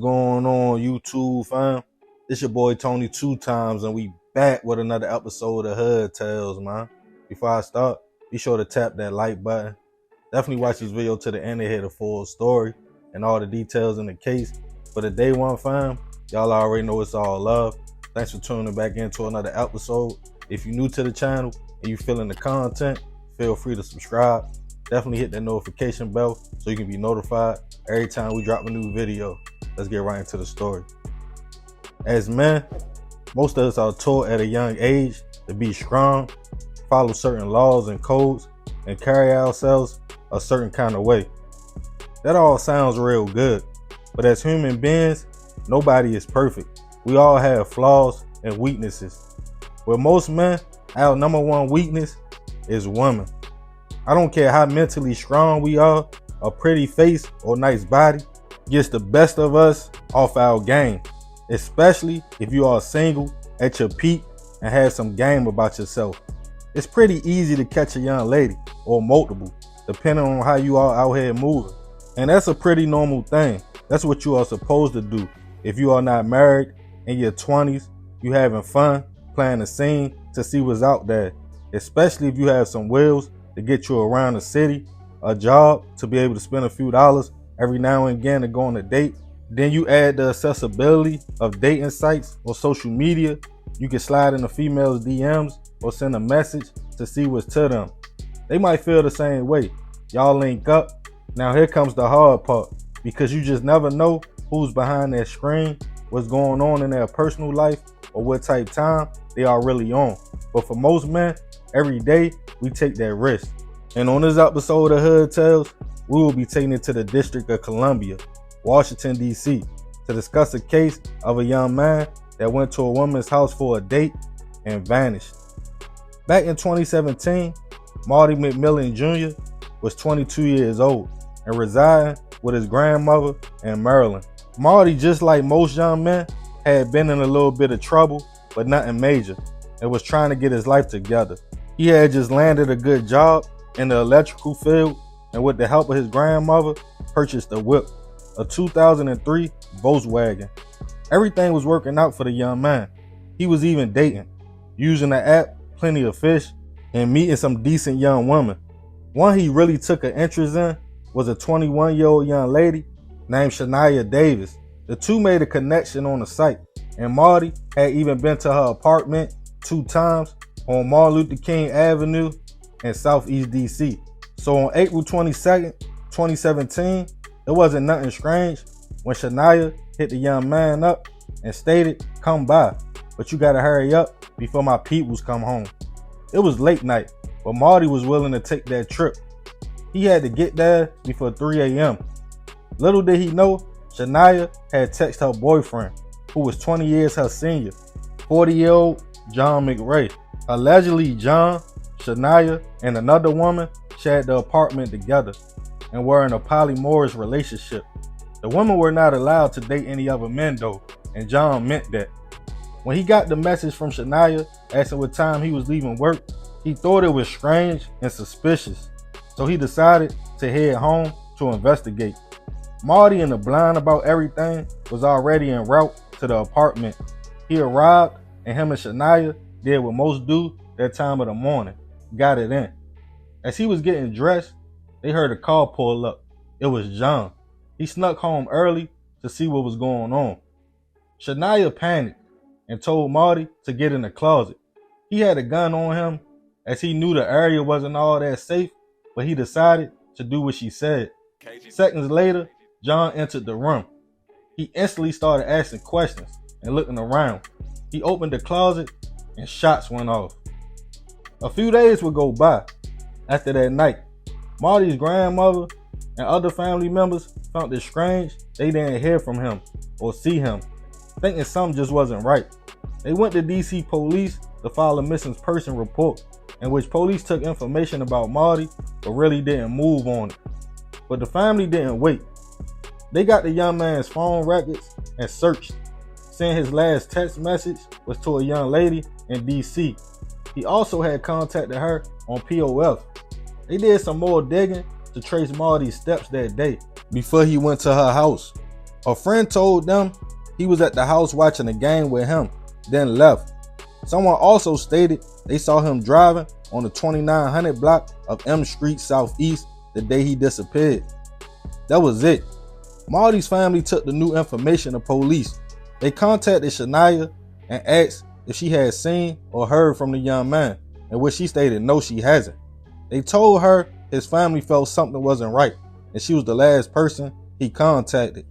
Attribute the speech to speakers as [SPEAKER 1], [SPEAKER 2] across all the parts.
[SPEAKER 1] going on, YouTube fam? It's your boy Tony 2 times, and we back with another episode of Hood Tales, man. Before I start, be sure to tap that like button. Definitely watch this video to the end to hear the full story and all the details in the case. For the day one fam, y'all already know it's all love. Thanks for tuning back into another episode. If you're new to the channel and you feeling the content, feel free to subscribe. Definitely hit that notification bell so you can be notified every time we drop a new video. Let's get right into the story. As men, most of us are taught at a young age to be strong, follow certain laws and codes, and carry ourselves a certain kind of way. That all sounds real good, but as human beings, nobody is perfect. We all have flaws and weaknesses. With most men, our number one weakness is women. I don't care how mentally strong we are, a pretty face or nice body gets the best of us off our game, especially if you are single, at your peak, and have some game about yourself. It's pretty easy to catch a young lady, or multiple, depending on how you are out here moving. And that's a pretty normal thing. That's what you are supposed to do. If you are not married, in your 20s, you having fun, playing the scene to see what's out there, especially if you have some wheels to get you around the city, a job to be able to spend a few dollars every now and again to go on a date. Then you add the accessibility of dating sites or social media. You can slide in a female's DMs or send a message to see what's to them. They might feel the same way. Y'all link up. Now here comes the hard part, because you just never know who's behind that screen, what's going on in their personal life, or what type time they are really on. But for most men, every day we take that risk. And on this episode of Hood Tales, we will be taking it to the District of Columbia, Washington, D.C., to discuss a case of a young man that went to a woman's house for a date and vanished. Back in 2017, Marty McMillan Jr. was 22 years old and residing with his grandmother in Maryland. Marty, just like most young men, had been in a little bit of trouble, but nothing major, and was trying to get his life together. He had just landed a good job in the electrical field, and with the help of his grandmother, purchased a whip, a 2003 Volkswagen. Everything was working out for the young man. He was even dating, using the app Plenty of Fish, and meeting some decent young women. One he really took an interest in was a 21-year-old young lady named Shania Davis. The two made a connection on the site, and Marty had even been to her apartment 2 times on Martin Luther King Avenue in Southeast DC. So on April 22nd, 2017, it wasn't nothing strange when Shania hit the young man up and stated, "Come by, but you gotta hurry up before my peoples come home." It was late night, but Marty was willing to take that trip. He had to get there before 3 a.m. Little did he know, Shania had texted her boyfriend, who was 20 years her senior, 40-year-old John McRae. Allegedly, John, Shania, and another woman shared the apartment together and were in a polyamorous relationship. The women were not allowed to date any other men though, and John meant that. When he got the message from Shania asking what time he was leaving work, he thought it was strange and suspicious, so he decided to head home to investigate. Marty, in the blind about everything, was already en route to the apartment. He arrived, and him and Shania did what most do that time of the morning, got it in. As he was getting dressed, they heard a car pull up. It was John. He snuck home early to see what was going on. Shania panicked and told Marty to get in the closet. He had a gun on him, as he knew the area wasn't all that safe, but he decided to do what she said. Seconds later, John entered the room. He instantly started asking questions and looking around. He opened the closet and shots went off. A few days would go by. After that night, Marty's grandmother and other family members found it strange they didn't hear from him or see him, thinking something just wasn't right. They went to DC police to file a missing person report, in which police took information about Marty but really didn't move on it. But the family didn't wait. They got the young man's phone records and searched, saying his last text message was to a young lady in DC. He also had contacted her on POF. They did some more digging to trace Marty's steps that day before he went to her house. A friend told them he was at the house watching a game with him, then left. Someone also stated they saw him driving on the 2900 block of M Street Southeast the day he disappeared. That was it. Marty's family took the new information to police. They contacted Shania and asked if she had seen or heard from the young man, in which she stated no, she hasn't. They told her his family felt something wasn't right, and she was the last person he contacted,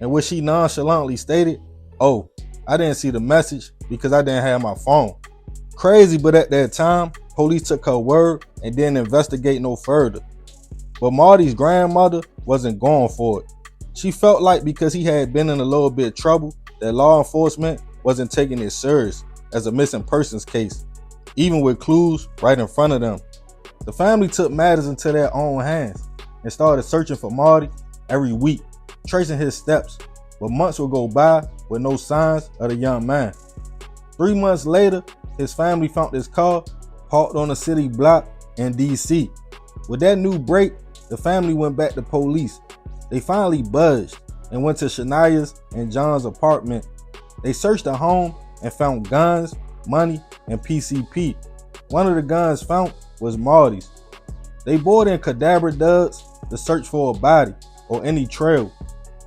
[SPEAKER 1] in which she nonchalantly stated, "Oh, I didn't see the message because I didn't have my phone." Crazy, but at that time, police took her word and didn't investigate no further. But Marty's grandmother wasn't going for it. She felt like because he had been in a little bit of trouble, that law enforcement wasn't taking it serious as a missing persons case, even with clues right in front of them. The family took matters into their own hands and started searching for Marty every week, tracing his steps, but months would go by with no signs of the young man. 3 months later, his family found his car parked on a city block in DC. With that new break, the family went back to police. They finally budged and went to Shania's and John's apartment. They searched the home and found guns, money, and PCP. One of the guns found was Marty's. They brought in cadaver duds to search for a body or any trail.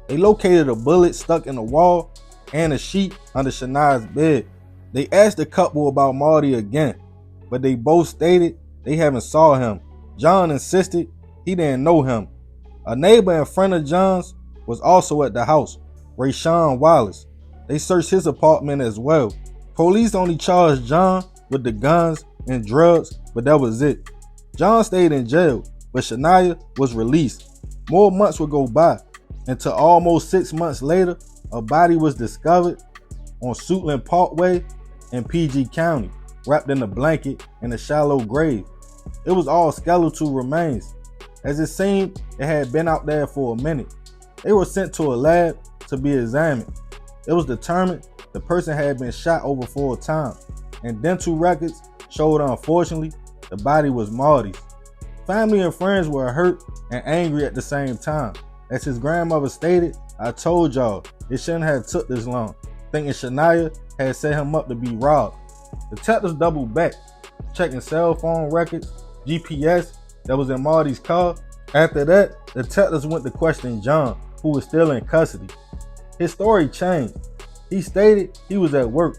[SPEAKER 1] They located a bullet stuck in the wall and a sheet under Shania's bed. They asked the couple about Marty again, but they both stated they haven't saw him. John insisted he didn't know him. A neighbor and friend of John's was also at the house, Rayshawn Wallace. They searched his apartment as well. Police only charged John with the guns and drugs, but that was it. John stayed in jail, but Shania was released. More months would go by, until almost 6 months later, a body was discovered on Suitland Parkway in PG County, wrapped in a blanket in a shallow grave. It was all skeletal remains. As it seemed, it had been out there for a minute. They were sent to a lab to be examined. It was determined the person had been shot over 4 times, and dental records showed unfortunately the body was Marty's. Family and friends were hurt and angry at the same time. As his grandmother stated, "I told y'all, it shouldn't have took this long," thinking Shania had set him up to be robbed. Detectives doubled back, checking cell phone records, GPS that was in Marty's car. After that, detectives went to question John, who was still in custody. His story changed. He stated he was at work,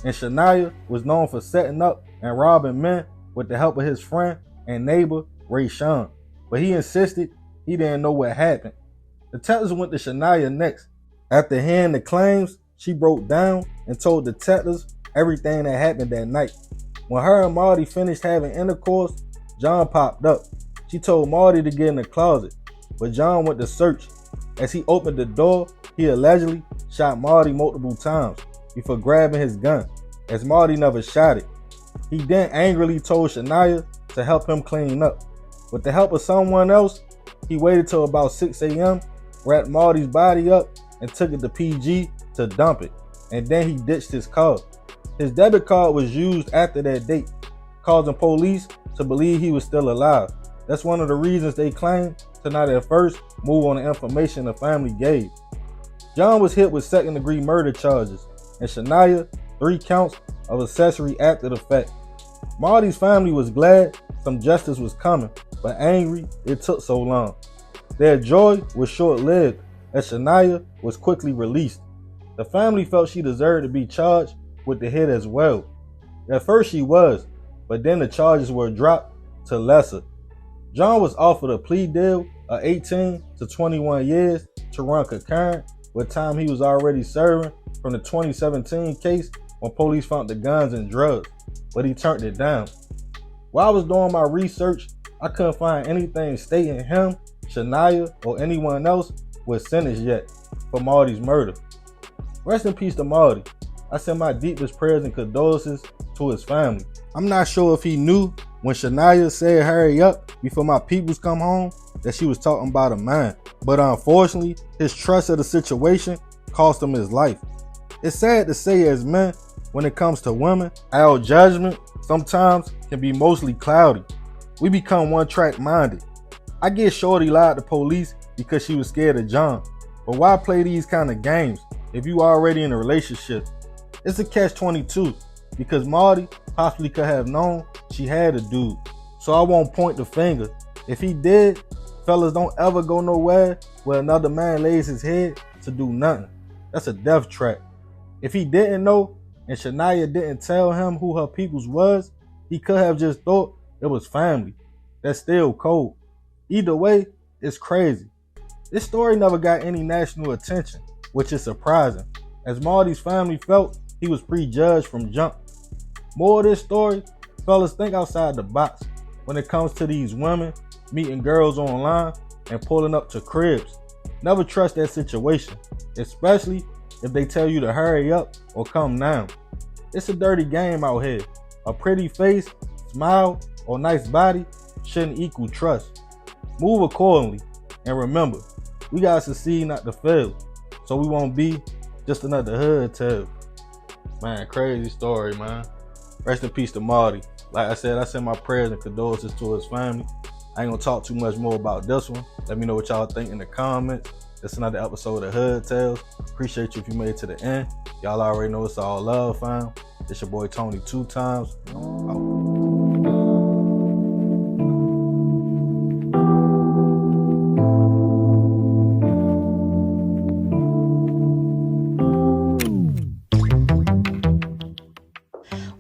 [SPEAKER 1] and Shania was known for setting up and robbing men with the help of his friend and neighbor, Rayshawn. But he insisted he didn't know what happened. Detectives went to Shania next. After hearing the claims, she broke down and told detectives everything that happened that night. When her and Marty finished having intercourse, John popped up. She told Marty to get in the closet, but John went to search. As he opened the door, he allegedly shot Marty multiple times before grabbing his gun, as Marty never shot it. He then angrily told Shania to help him clean up. With the help of someone else, he waited till about 6 a.m., wrapped Marty's body up, and took it to PG to dump it, and then he ditched his car. His debit card was used after that date, causing police to believe he was still alive. That's one of the reasons they claim to not at first move on the information the family gave. John was hit with second-degree murder charges, and Shania 3 counts of accessory after the fact. Marty's family was glad some justice was coming, but angry it took so long. Their joy was short-lived, as Shania was quickly released. The family felt she deserved to be charged with the hit as well. At first she was, but then the charges were dropped to lesser. John was offered a plea deal of 18 to 21 years to run concurrent with time he was already serving from the 2017 case when police found the guns and drugs, but he turned it down. While I was doing my research, I couldn't find anything stating him, Shania, or anyone else was sentenced yet for Marty's murder. Rest in peace to Marty. I send my deepest prayers and condolences to his family. I'm not sure if he knew when Shania said hurry up before my peoples come home that she was talking about a man, but unfortunately his trust of the situation cost him his life. It's sad to say, as men, when it comes to women, our judgment sometimes can be mostly cloudy. We become one-track minded. I get Shorty lied to police because she was scared of John, But why play these kind of games if you already in a relationship? It's a catch-22 because Marty possibly could have known she had a dude. So I won't point the finger. If he did, fellas, don't ever go nowhere where another man lays his head to do nothing. That's a death trap. If he didn't know and Shania didn't tell him who her peoples was, he could have just thought it was family. That's still cold. Either way, it's crazy. This story never got any national attention, which is surprising, as Marty's family felt he was prejudged from jump. More of this story, fellas, think outside the box when it comes to these women meeting girls online and pulling up to cribs. Never trust that situation, especially if they tell you to hurry up or come now. It's a dirty game out here. A pretty face, smile, or nice body shouldn't equal trust. Move accordingly, and remember, we gotta succeed not to fail, so we won't be just another hood tale. Man, crazy story, man. Rest in peace to Marty. Like I said, I send my prayers and condolences to his family. I ain't gonna talk too much more about this one. Let me know what y'all think in the comments. It's another episode of Hood Tales. Appreciate you if you made it to the end. Y'all already know it's all love, fam. It's your boy Tony 2 times.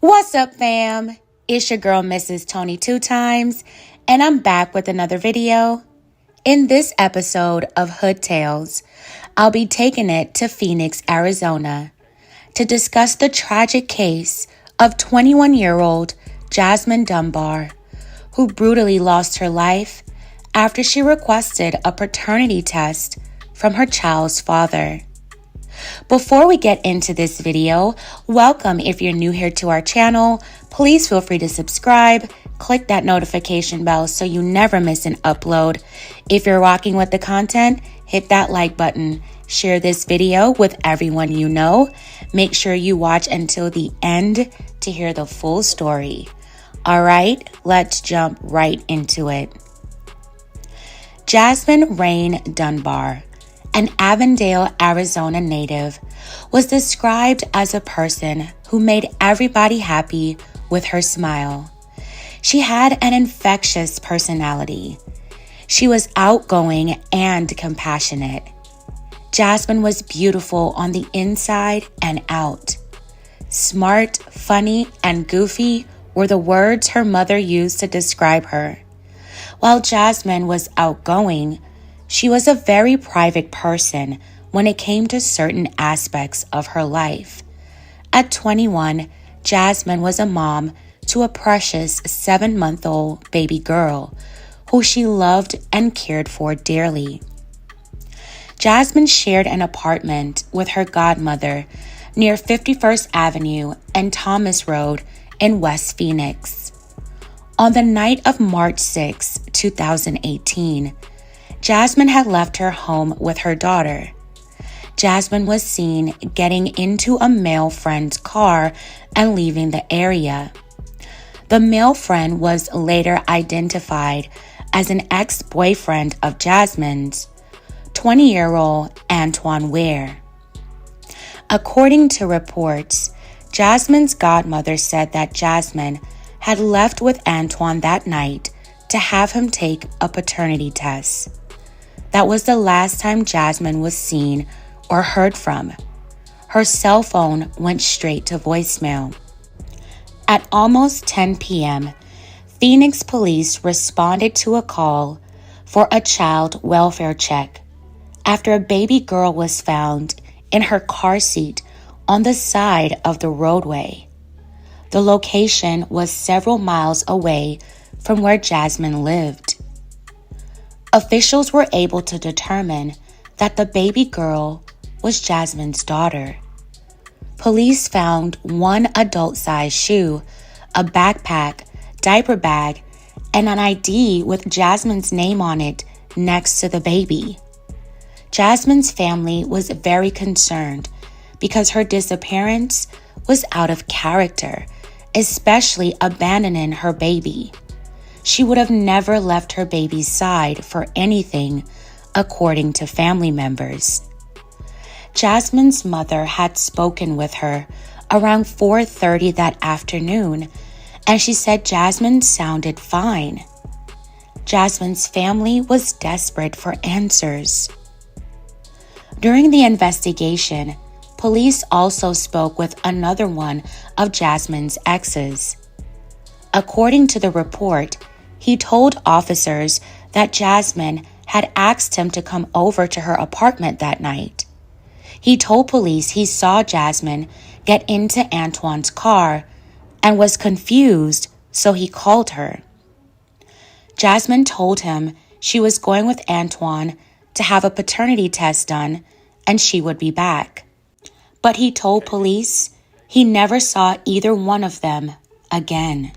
[SPEAKER 2] What's up, fam? It's your girl, Mrs. Tony 2 times, and I'm back with another video. In this episode of Hood Tales, I'll be taking it to Phoenix, Arizona, to discuss the tragic case of 21-year-old Jasmine Dunbar, who brutally lost her life after she requested a paternity test from her child's father. Before we get into this video, welcome if you're new here to our channel. Please feel free to subscribe, click that notification bell so you never miss an upload. If you're rocking with the content, hit that like button. Share this video with everyone you know. Make sure you watch until the end to hear the full story. All right, let's jump right into it. Jasmine Rain Dunbar, an Avondale, Arizona native, was described as a person who made everybody happy with her smile. She had an infectious personality. She was outgoing and compassionate. Jasmine was beautiful on the inside and out. Smart, funny, and goofy were the words her mother used to describe her. While Jasmine was outgoing, she was a very private person when it came to certain aspects of her life. At 21, Jasmine was a mom to a precious 7-month-old baby girl who she loved and cared for dearly. Jasmine shared an apartment with her godmother near 51st Avenue and Thomas Road in West Phoenix. On the night of March 6, 2018, Jasmine had left her home with her daughter. Jasmine was seen getting into a male friend's car and leaving the area. The male friend was later identified as an ex-boyfriend of Jasmine's, 20-year-old Antoine Ware. According to reports, Jasmine's godmother said that Jasmine had left with Antoine that night to have him take a paternity test. That was the last time Jasmine was seen or heard from. Her cell phone went straight to voicemail. At almost 10 p.m., Phoenix police responded to a call for a child welfare check after a baby girl was found in her car seat on the side of the roadway. The location was several miles away from where Jasmine lived. Officials were able to determine that the baby girl was Jasmine's daughter. Police found one adult-sized shoe, a backpack, diaper bag, and an ID with Jasmine's name on it next to the baby. Jasmine's family was very concerned because her disappearance was out of character, especially abandoning her baby. She would have never left her baby's side for anything, according to family members. Jasmine's mother had spoken with her around 4:30 that afternoon, and she said Jasmine sounded fine. Jasmine's family was desperate for answers. During the investigation, police also spoke with another one of Jasmine's exes. According to the report, he told officers that Jasmine had asked him to come over to her apartment that night. He told police he saw Jasmine get into Antoine's car and was confused, so he called her. Jasmine told him she was going with Antoine to have a paternity test done and she would be back. But he told police he never saw either one of them again.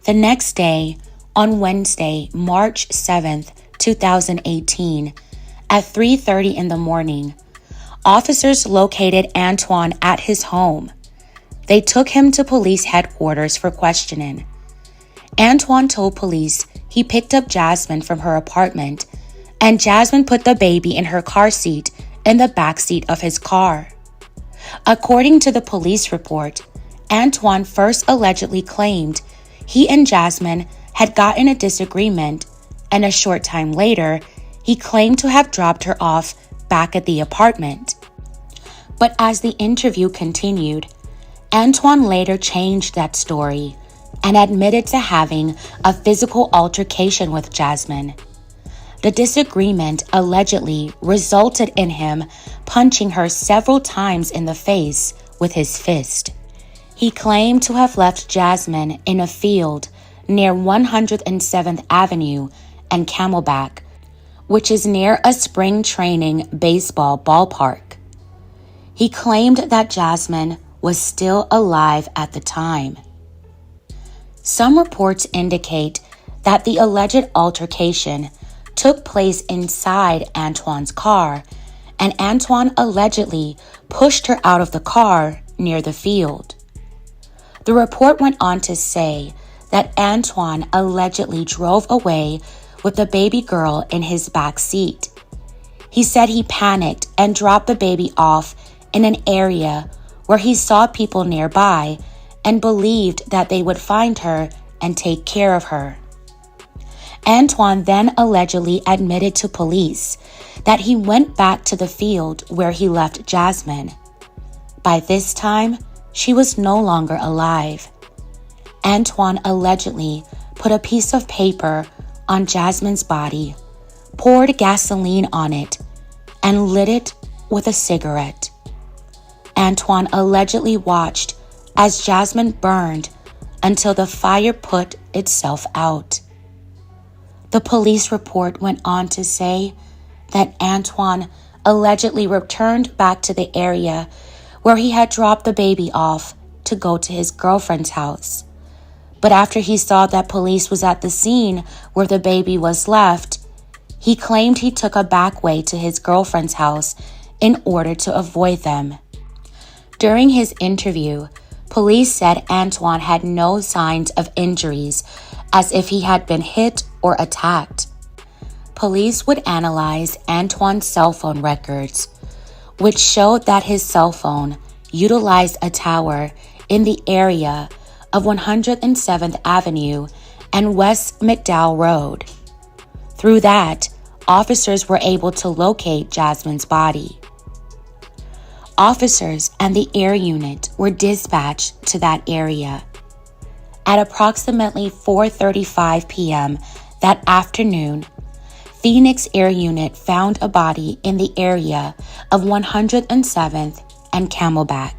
[SPEAKER 2] The next day, on Wednesday, March 7th, 2018, at 3:30 in the morning, officers located Antoine at his home. They took him to police headquarters for questioning. Antoine told police he picked up Jasmine from her apartment, and Jasmine put the baby in her car seat in the back seat of his car. According to the police report, Antoine first allegedly claimed he and Jasmine had gotten a disagreement, and a short time later, he claimed to have dropped her off back at the apartment. But as the interview continued, Antoine later changed that story and admitted to having a physical altercation with Jasmine. The disagreement allegedly resulted in him punching her several times in the face with his fist. He claimed to have left Jasmine in a field near 107th Avenue and Camelback, which is near a spring training baseball ballpark. He claimed that Jasmine was still alive at the time. Some reports indicate that the alleged altercation took place inside Antoine's car, and Antoine allegedly pushed her out of the car near the field. The report went on to say that Antoine allegedly drove away with the baby girl in his back seat. He said he panicked and dropped the baby off in an area where he saw people nearby and believed that they would find her and take care of her. Antoine then allegedly admitted to police that he went back to the field where he left Jasmine. By this time, she was no longer alive. Antoine allegedly put a piece of paper on Jasmine's body, poured gasoline on it, and lit it with a cigarette. Antoine allegedly watched as Jasmine burned until the fire put itself out. The police report went on to say that Antoine allegedly returned back to the area where he had dropped the baby off to go to his girlfriend's house. But after he saw that police was at the scene where the baby was left, he claimed he took a back way to his girlfriend's house in order to avoid them. During his interview, police said Antoine had no signs of injuries, as if he had been hit or attacked. Police would analyze Antoine's cell phone records, which showed that his cell phone utilized a tower in the area of 107th Avenue and West McDowell Road. Through that, officers were able to locate Jasmine's body. Officers and the air unit were dispatched to that area. At approximately 4:35 p.m. that afternoon, Phoenix Air Unit found a body in the area of 107th and Camelback.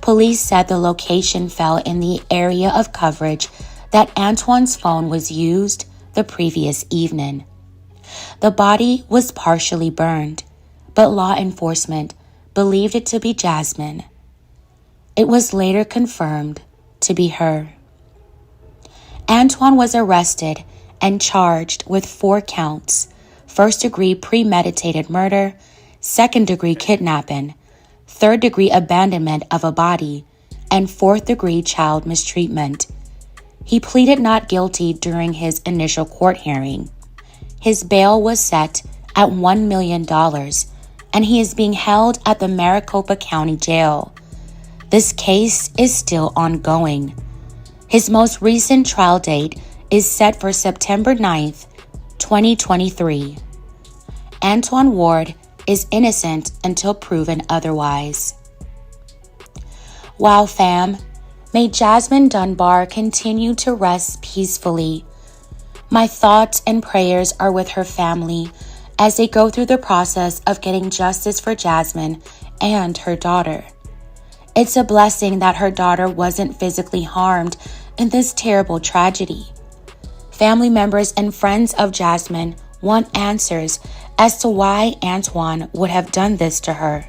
[SPEAKER 2] Police said the location fell in the area of coverage that Antoine's phone was used the previous evening. The body was partially burned, but law enforcement believed it to be Jasmine. It was later confirmed to be her. Antoine was arrested and charged with 4 counts: first-degree premeditated murder, second-degree kidnapping, third-degree abandonment of a body, and fourth-degree child mistreatment. He pleaded not guilty during his initial court hearing. His bail was set at $1 million, and he is being held at the Maricopa County Jail. This case is still ongoing. His most recent trial date is set for September 9th, 2023. Antwan Ward is innocent until proven otherwise. Wow, fam. May Jasmine Dunbar continue to rest peacefully. My thoughts and prayers are with her family as they go through the process of getting justice for Jasmine and her daughter. It's a blessing that her daughter wasn't physically harmed in this terrible tragedy. Family members and friends of Jasmine want answers as to why Antwan would have done this to her.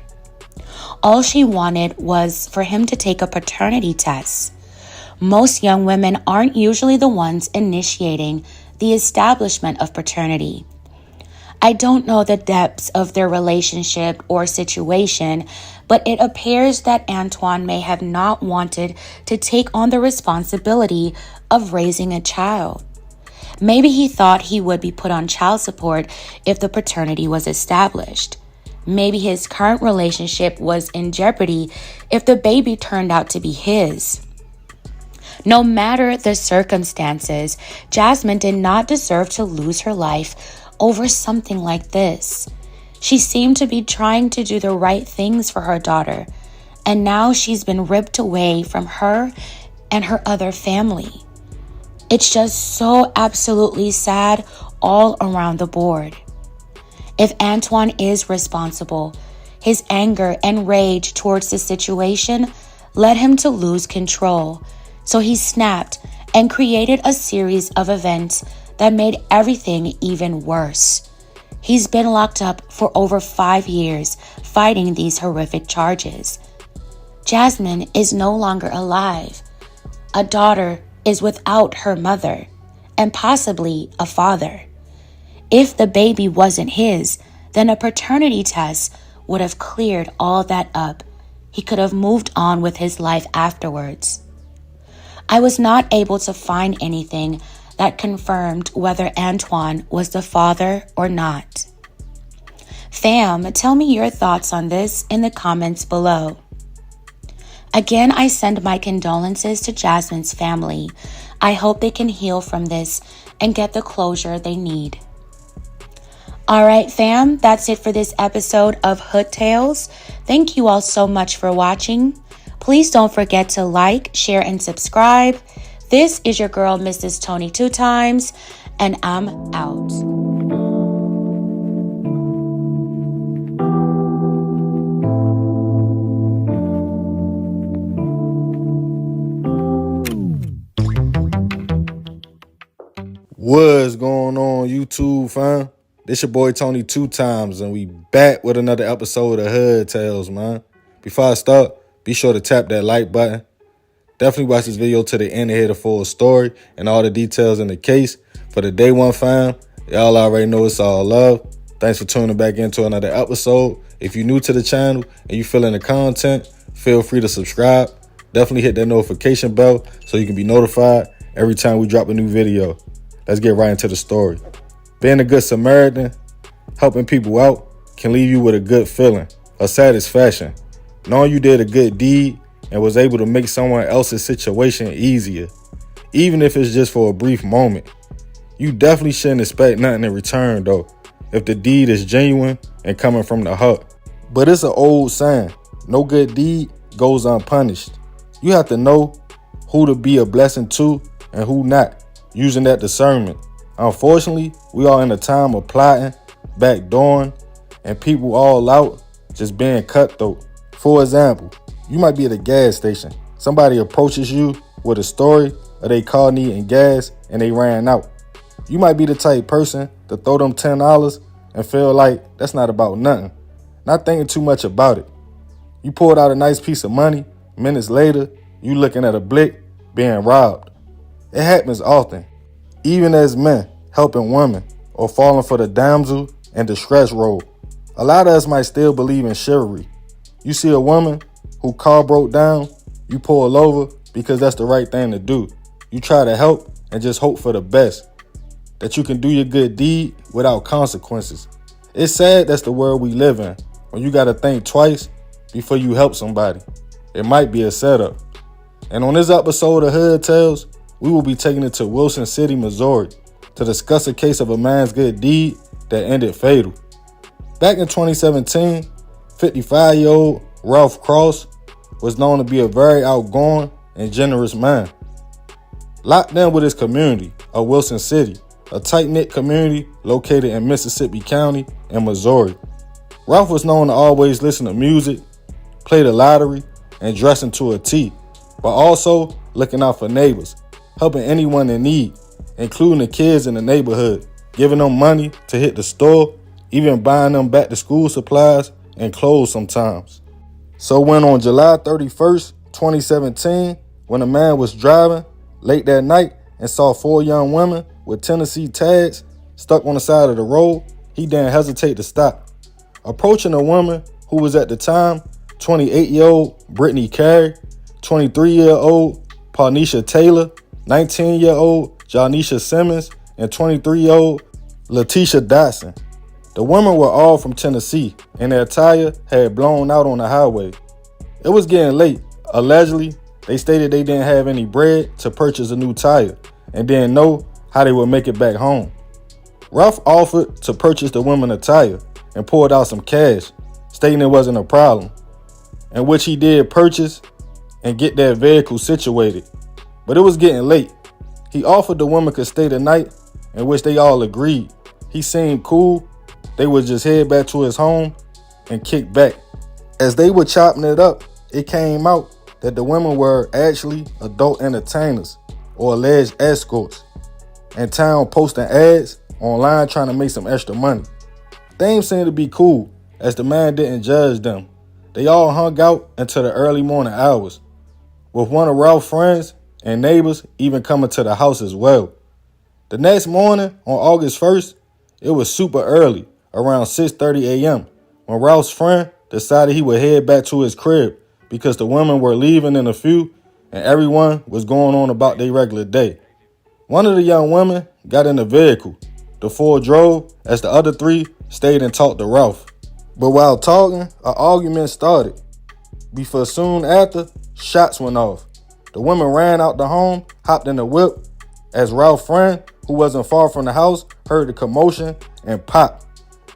[SPEAKER 2] All she wanted was for him to take a paternity test. Most young women aren't usually the ones initiating the establishment of paternity. I don't know the depths of their relationship or situation, but it appears that Antwan may have not wanted to take on the responsibility of raising a child. Maybe he thought he would be put on child support if the paternity was established. Maybe his current relationship was in jeopardy if the baby turned out to be his. No matter the circumstances, Jasmine did not deserve to lose her life over something like this. She seemed to be trying to do the right things for her daughter, and now she's been ripped away from her and her other family. It's just so absolutely sad all around the board. If Antwan is responsible, his anger and rage towards the situation led him to lose control. So he snapped and created a series of events that made everything even worse. He's been locked up for over 5 years fighting these horrific charges. Jasmine is no longer alive. A daughter is without her mother and possibly a father. If the baby wasn't his, then a paternity test would have cleared all that up. He could have moved on with his life afterwards. I was not able to find anything that confirmed whether Antwan was the father or not. Fam, tell me your thoughts on this in the comments below. Again, I send my condolences to Jasmine's family. I hope they can heal from this and get the closure they need. Alright fam, that's it for this episode of Hood Tales. Thank you all so much for watching. Please don't forget to like, share, and subscribe. This is your girl, Mrs. Tony 2 Times, and I'm out.
[SPEAKER 1] What's going on, YouTube fam? This your boy Tony 2 Times, and we back with another episode of Hood Tales, man. Before I start, be sure to tap that like button. Definitely watch this video to the end to hear the full story and all the details in the case. For the day one fam, y'all already know it's all love. Thanks for tuning back into another episode. If you're new to the channel and you feeling the content, feel free to subscribe. Definitely hit that notification bell so you can be notified every time we drop a new video. Let's get right into the story. Being a good Samaritan, helping people out, can leave you with a good feeling, a satisfaction. Knowing you did a good deed and was able to make someone else's situation easier, even if it's just for a brief moment. You definitely shouldn't expect nothing in return though, if the deed is genuine and coming from the heart. But it's an old saying, no good deed goes unpunished. You have to know who to be a blessing to and who not, using that discernment. Unfortunately, we are in a time of plotting, backdooring, and people all out just being cutthroat. For example, you might be at a gas station. Somebody approaches you with a story or they call needing gas and they ran out. You might be the type person to throw them $10 and feel like that's not about nothing, not thinking too much about it. You pulled out a nice piece of money. Minutes later, you looking at a blick being robbed. It happens often. Even as men helping women or falling for the damsel in distress role. A lot of us might still believe in chivalry. You see a woman whose car broke down, you pull over because that's the right thing to do. You try to help and just hope for the best, that you can do your good deed without consequences. It's sad that's the world we live in, when you gotta think twice before you help somebody. It might be a setup. And on this episode of Hood Tales, we will be taking it to Wilson City, Missouri, to discuss a case of a man's good deed that ended fatal. Back in 2017, 55-year-old Ralph Cross was known to be a very outgoing and generous man. Locked in with his community of Wilson City, a tight-knit community located in Mississippi County in Missouri. Ralph was known to always listen to music, play the lottery, and dressing to a T, but also looking out for neighbors, helping anyone in need, including the kids in the neighborhood, giving them money to hit the store, even buying them back to school supplies and clothes sometimes. So when on July 31st, 2017, when a man was driving late that night and saw 4 young women with Tennessee tags stuck on the side of the road, he didn't hesitate to stop. Approaching a woman who was at the time 28-year-old Brittany Carey, 23-year-old Parnisha Taylor, 19-year-old Janisha Simmons, and 23-year-old Letitia Dotson. The women were all from Tennessee, and their tire had blown out on the highway. It was getting late. Allegedly, they stated they didn't have any bread to purchase a new tire and didn't know how they would make it back home. Ralph offered to purchase the women a tire and pulled out some cash, stating it wasn't a problem, in which he did purchase and get their vehicle situated. But it was getting late. He offered the woman could stay the night, in which they all agreed. He seemed cool. They would just head back to his home and kick back. As they were chopping it up, it came out that the women were actually adult entertainers or alleged escorts in town posting ads online trying to make some extra money. Things seemed to be cool as the man didn't judge them. They all hung out until the early morning hours, with one of Ralph's friends and neighbors even coming to the house as well. The next morning, on August 1st, it was super early, around 6:30 a.m., when Ralph's friend decided he would head back to his crib because the women were leaving in a few and everyone was going on about their regular day. One of the young women got in the vehicle. The 4 drove as the other 3 stayed and talked to Ralph. But while talking, an argument started. Before soon after, shots went off. The women ran out the home, hopped in the whip, as Ralph's friend, who wasn't far from the house, heard the commotion and popped.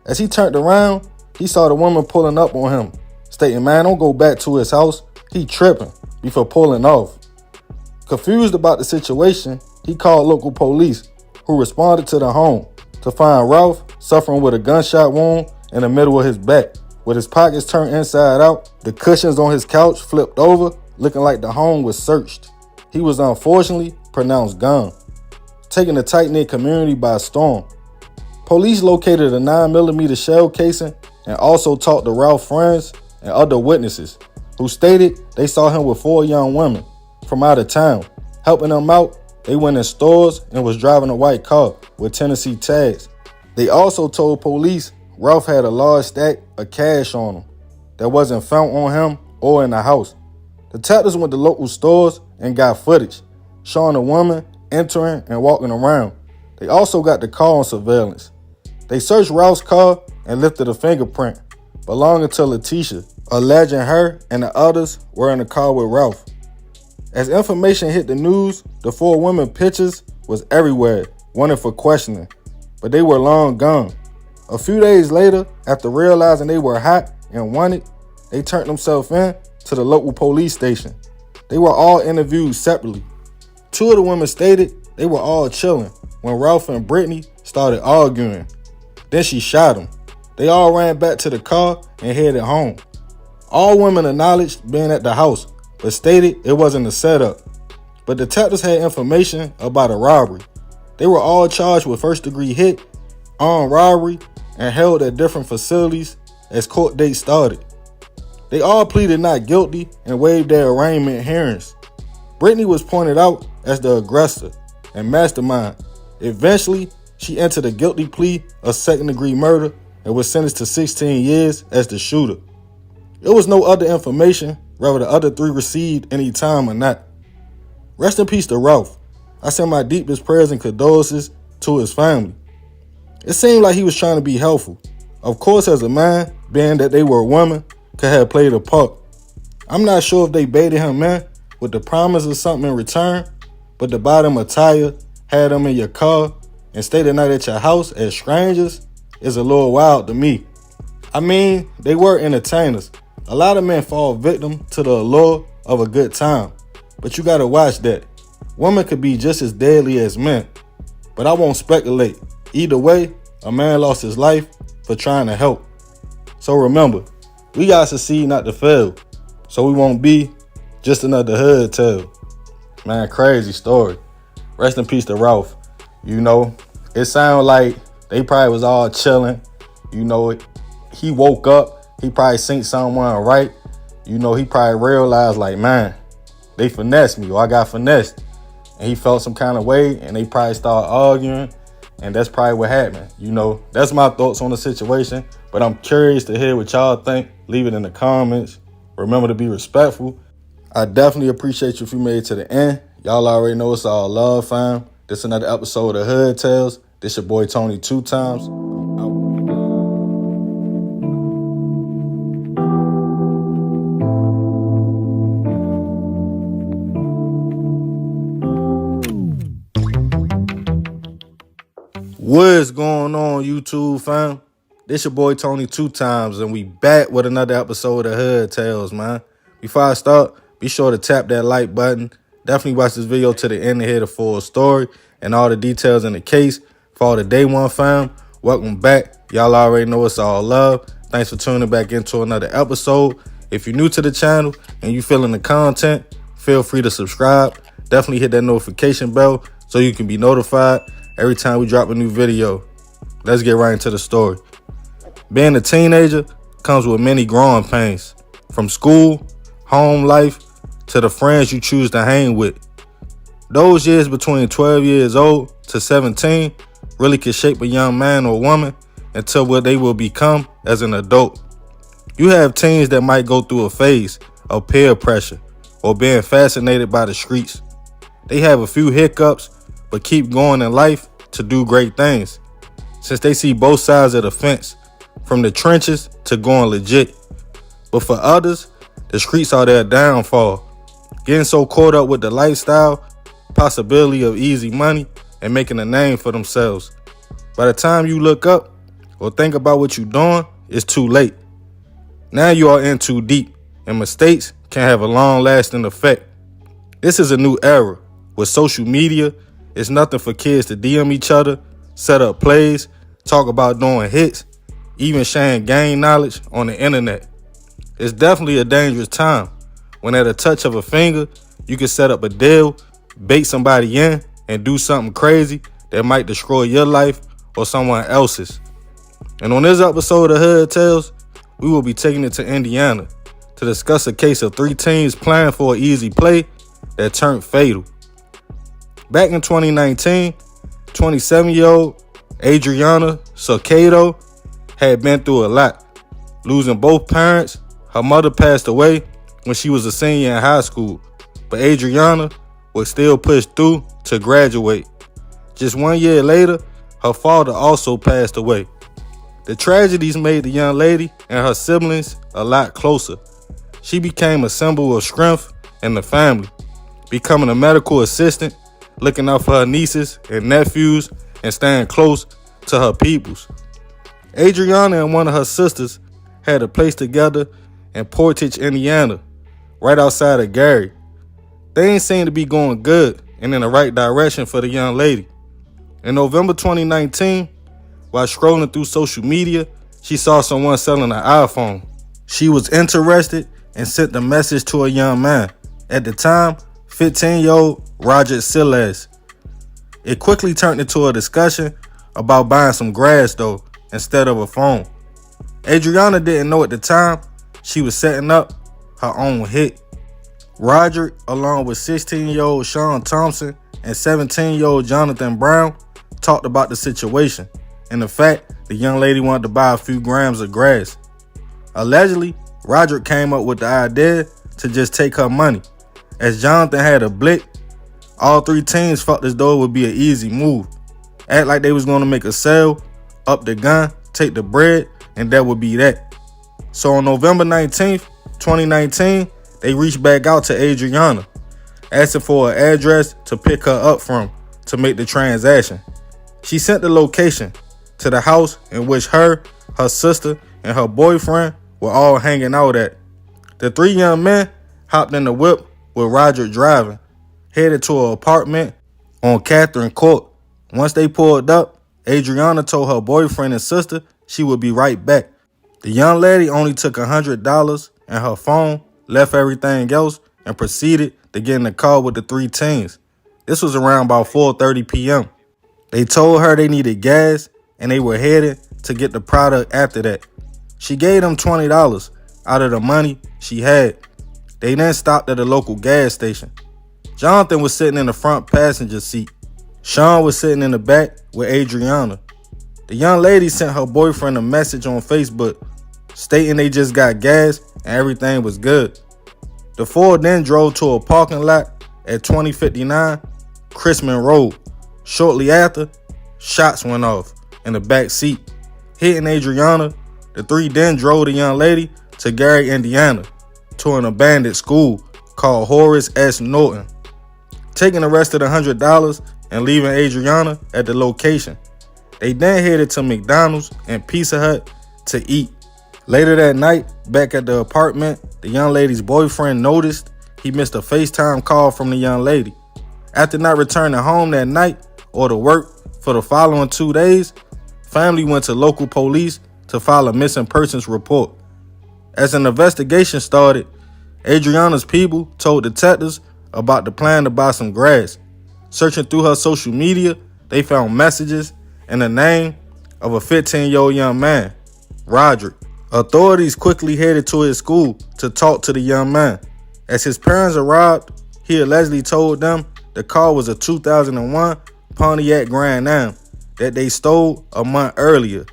[SPEAKER 1] As he turned around, he saw the woman pulling up on him, stating, "Man, don't go back to his house. He tripping," before pulling off. Confused about the situation, he called local police, who responded to the home to find Ralph suffering with a gunshot wound in the middle of his back, with his pockets turned inside out, the cushions on his couch flipped over, looking like the home was searched. He was unfortunately pronounced gone, taking the tight-knit community by storm. Police located a 9mm shell casing and also talked to Ralph's friends and other witnesses, who stated they saw him with 4 young women from out of town. Helping them out, they went in stores and was driving a white car with Tennessee tags. They also told police Ralph had a large stack of cash on him that wasn't found on him or in the house. Detectives went to local stores and got footage showing a woman entering and walking around. They also got the car on surveillance. They searched Ralph's car and lifted a fingerprint belonging to Letitia, alleging her and the others were in the car with Ralph. As information hit the news, the 4 women pictures was everywhere, wanted for questioning, but they were long gone. A few days later, after realizing they were hot and wanted, they turned themselves in to the local police station. They were all interviewed separately. 2 of the women stated they were all chilling when Ralph and Brittany started arguing. Then she shot him. They all ran back to the car and headed home. All women acknowledged being at the house, but stated it wasn't a setup. But detectives had information about a robbery. They were all charged with first-degree hit, armed robbery, and held at different facilities as court dates started. They all pleaded not guilty and waived their arraignment hearings. Brittany was pointed out as the aggressor and mastermind. Eventually, she entered a guilty plea of second-degree murder and was sentenced to 16 years as the shooter. There was no other information whether the other 3 received any time or not. Rest in peace to Ralph. I send my deepest prayers and condolences to his family. It seemed like he was trying to be helpful. Of course, as a man, being that they were women, could have played a part. I'm not sure if they baited him in with the promise of something in return, but to buy them a tire, have them in your car, and stay the night at your house as strangers is a little wild to me. I mean, they were entertainers. A lot of men fall victim to the allure of a good time, but you gotta watch that. Women could be just as deadly as men, but I won't speculate. Either way, a man lost his life for trying to help. So remember, we gotta succeed not to fail, so we won't be just another hood tale. Man, crazy story. Rest in peace to Ralph. You know, it sounded like they probably was all chilling. You know, he woke up, he probably seen someone right. You know, he probably realized like, man, they finessed me or I got finessed. And he felt some kind of way and they probably started arguing. And that's probably what happened. You know, that's my thoughts on the situation. But I'm curious to hear what y'all think. Leave it in the comments. Remember to be respectful. I definitely appreciate you if you made it to the end. Y'all already know it's all love, fam. This is another episode of Hood Tales. This your boy Tony 2 times. What's going on, YouTube fam? This your boy Tony 2 times, and we back with another episode of Hood Tales, man. Before I start, be sure to tap that like button. Definitely watch this video to the end to hear the full story and all the details in the case. For all the day one fam, welcome back. Y'all already know it's all love. Thanks for tuning back into another episode. If you're new to the channel and you feeling the content, feel free to subscribe. Definitely hit that notification bell so you can be notified every time we drop a new video. Let's get right into the story. Being a teenager comes with many growing pains. From school, home life, to the friends you choose to hang with. Those years between 12 years old to 17 really can shape a young man or woman into what they will become as an adult. You have teens that might go through a phase of peer pressure or being fascinated by the streets. They have a few hiccups but keep going in life to do great things, since they see both sides of the fence, from the trenches to going legit. But for others, the streets are their downfall, getting so caught up with the lifestyle, possibility of easy money, and making a name for themselves. By the time you look up or think about what you're doing, it's too late. Now you are in too deep, and mistakes can have a long-lasting effect. This is a new era. With social media, it's nothing for kids to DM each other, set up plays, talk about doing hits, even sharing game knowledge on the internet. It's definitely a dangerous time when at a touch of a finger, you can set up a deal, bait somebody in, and do something crazy that might destroy your life or someone else's. And on this episode of Hood Tales, we will be taking it to Indiana to discuss a case of 3 teens playing for an easy play that turned fatal. Back in 2019, 27-year-old Adriana Cercado had been through a lot, losing both parents. Her mother passed away when she was a senior in high school, but Adriana would still push through to graduate. Just 1 year later, her father also passed away. The tragedies made the young lady and her siblings a lot closer. She became a symbol of strength in the family, becoming a medical assistant, looking out for her nieces and nephews, and staying close to her peoples. Adriana and one of her sisters had a place together in Portage, Indiana, right outside of Gary. Things seemed to be going good and in the right direction for the young lady. In November 2019, while scrolling through social media, she saw someone selling an iPhone. She was interested and sent the message to a young man, at the time, 15-year-old Roger Silas. It quickly turned into a discussion about buying some grass though, instead of a phone. Adriana didn't know at the time she was setting up her own hit. Roger, along with 16-year-old Sean Thompson and 17-year-old Jonathan Brown, talked about the situation and the fact the young lady wanted to buy a few grams of grass. Allegedly, Roger came up with the idea to just take her money. As Jonathan had a blick, all 3 teens felt as though it would be an easy move. Act like they was going to make a sale, up the gun, take the bread, and that would be that. So on November 19th, 2019, they reached back out to Adriana, asking for an address to pick her up from to make the transaction. She sent the location to the house in which her sister, and her boyfriend were all hanging out at. The three young men hopped in the whip with Roderick driving, headed to an apartment on Catherine Court. Once they pulled up, Adriana told her boyfriend and sister she would be right back. The young lady only took $100 and her phone, left everything else, and proceeded to get in the car with the three teens. This was around about 4:30 p.m. They told her they needed gas and they were headed to get the product after that. She gave them $20 out of the money she had. They then stopped at a local gas station. Jonathan was sitting in the front passenger seat. Sean was sitting in the back with Adriana. The young lady sent her boyfriend a message on Facebook stating they just got gas and everything was good. The four then drove to a parking lot at 2059 Chrisman Road. Shortly after, shots went off in the back seat, hitting Adriana. The three then drove the young lady to Gary, Indiana, to an abandoned school called Horace S. Norton, taking the rest of the $100 and leaving Adriana at the location. They then headed to McDonald's and Pizza Hut to eat. Later that night, back at the apartment, the young lady's boyfriend noticed he missed a FaceTime call from the young lady. After not returning home that night or to work for the following 2 days, family went to local police to file a missing persons report. As an investigation started, Adriana's people told detectives about the plan to buy some grass. Searching through her social media, they found messages and the name of a 15-year-old young man, Roderick. Authorities quickly headed to his school to talk to the young man. As his parents arrived, he allegedly told them the car was a 2001 Pontiac Grand Am that they stole a month earlier.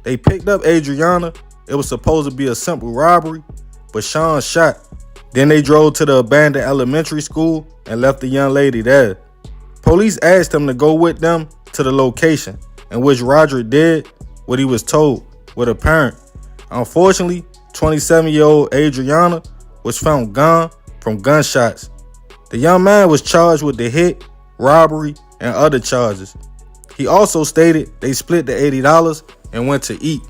[SPEAKER 1] They picked up Adriana. It was supposed to be a simple robbery, but Sean shot. Then they drove to the abandoned elementary school and left the young lady there. Police asked him to go with them to the location, in which Roderick did what he was told with a parent. Unfortunately, 27-year-old Adriana was found gone from gunshots. The young man was charged with the hit, robbery, and other charges. He also stated they split the $80 and went to eat.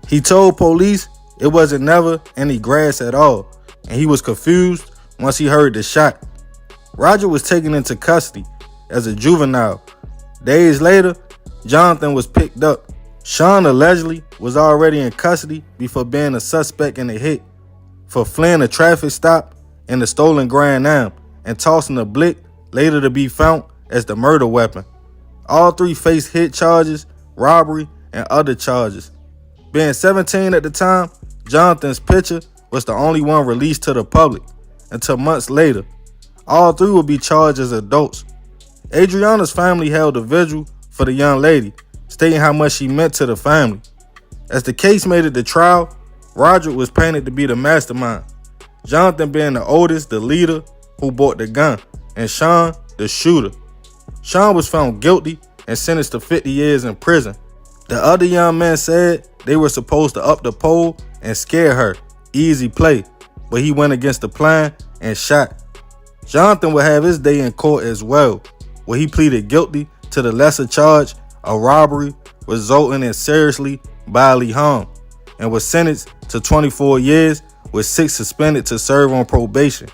[SPEAKER 1] He told police it wasn't never any grass at all, and he was confused once he heard the shot. Roger was taken into custody as a juvenile. Days later, Jonathan was picked up. Sean allegedly was already in custody before being a suspect in the hit for fleeing a traffic stop in the stolen Grand Am and tossing a blick later to be found as the murder weapon. All three faced hit charges, robbery, and other charges. Being 17 at the time, Jonathan's picture was the only one released to the public until months later. All three would be charged as adults. Adriana's family held a vigil for the young lady, stating how much she meant to the family. As the case made it to trial, Roderick was painted to be the mastermind, Jonathan being the oldest, the leader who bought the gun, and Sean the shooter. Sean was found guilty and sentenced to 50 years in prison. The other young men said they were supposed to up the pole and scare her, easy play, but he went against the plan and shot. Jonathan would have his day in court as well, where he pleaded guilty to the lesser charge of robbery resulting in seriously bodily harm and was sentenced to 24 years with 6 suspended to serve on probation.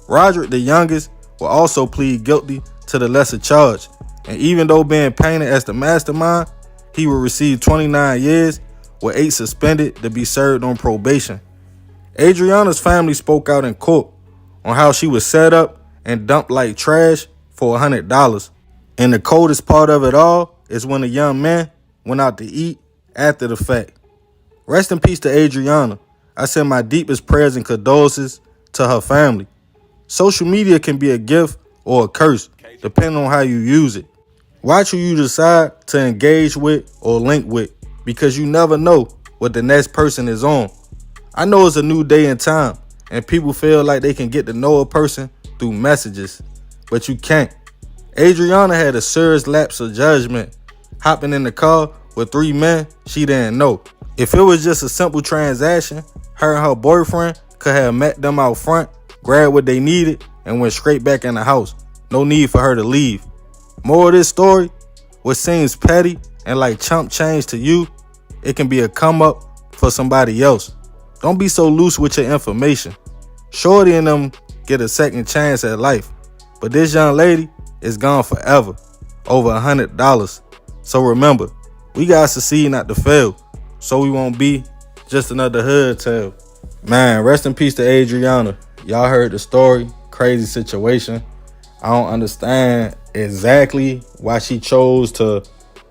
[SPEAKER 1] Roderick, the youngest, will also plead guilty to the lesser charge, and even though being painted as the mastermind, he will receive 29 years with 8 suspended to be served on probation. Adriana's family spoke out in court on how she was set up and dumped like trash for $100. And the coldest part of it all is when the young man went out to eat after the fact. Rest in peace to Adriana. I send my deepest prayers and condolences to her family. Social media can be a gift or a curse, depending on how you use it. Watch who you decide to engage with or link with, because you never know what the next person is on. I know it's a new day and time, and people feel like they can get to know a person through messages, but you can't. Adriana had a serious lapse of judgment, hopping in the car with 3 men she didn't know. If it was just a simple transaction, her and her boyfriend could have met them out front, grabbed what they needed, and went straight back in the house. No need for her to leave. More of this story, what seems petty and like chump change to you, it can be a come up for somebody else. Don't be so loose with your information. Shorty and them get a second chance at life, but this young lady is gone forever. Over $100. So remember, we gotta succeed not to fail, so we won't be just another hood tale. Man, rest in peace to Adriana. Y'all heard the story. Crazy situation. I don't understand exactly why she chose to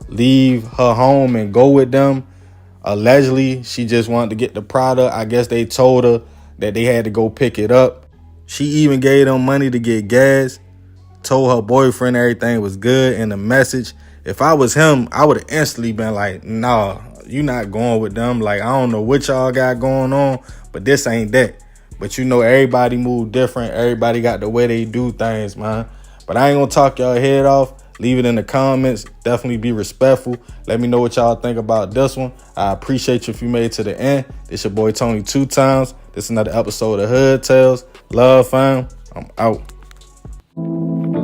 [SPEAKER 1] leave her home and go with them. Allegedly, she just wanted to get the product. I guess they told her that they had to go pick it up. She even gave them money to get gas. Told her boyfriend everything was good in the message. If I was him, I would have instantly been like, nah, you not going with them. Like, I don't know what y'all got going on, but this ain't that. But you know, everybody move different. Everybody got the way they do things, man. But I ain't gonna talk y'all head off. Leave it in the comments. Definitely be respectful. Let me know what y'all think about this one. I appreciate you if you made it to the end. It's your boy Tony 2 times. This is another episode of Hood Tales. Love, fam. I'm out.